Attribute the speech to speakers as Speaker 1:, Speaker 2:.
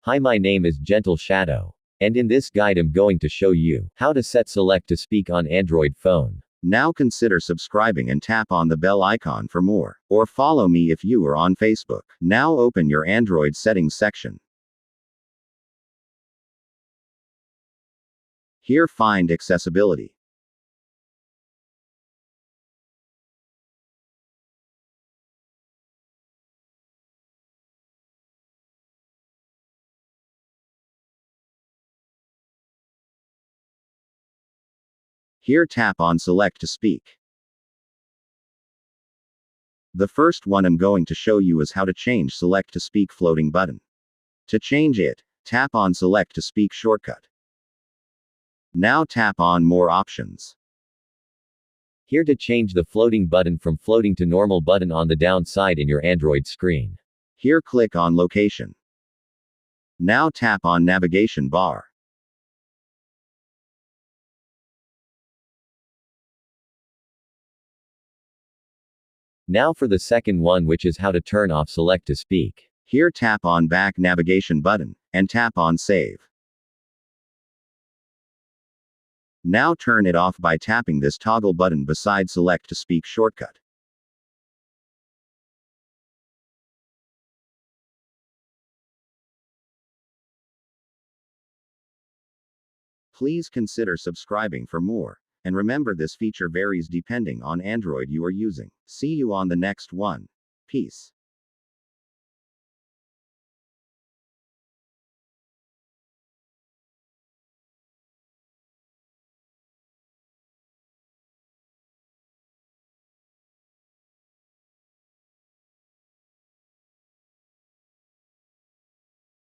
Speaker 1: Hi, my name is Gentle Shadow. And in this guide I'm going to show you how to set select to speak on Android phone.
Speaker 2: Now consider subscribing and tap on the bell icon for more. Or follow me if you are on Facebook. Now open your Android settings section. Here find accessibility. Here tap on select to speak. The first one I'm going to show you is how to change select to speak floating button. To change it, tap on select to speak shortcut. Now tap on more options.
Speaker 1: Here to change the floating button from floating to normal button on the down side in your Android screen.
Speaker 2: Here click on location. Now tap on navigation bar.
Speaker 1: Now for the second one, which is how to turn off select to speak.
Speaker 2: Here tap on back navigation button, and tap on save. Now turn it off by tapping this toggle button beside select to speak shortcut. Please consider subscribing for more. And remember, this feature varies depending on Android you are using. See you on the next one. Peace.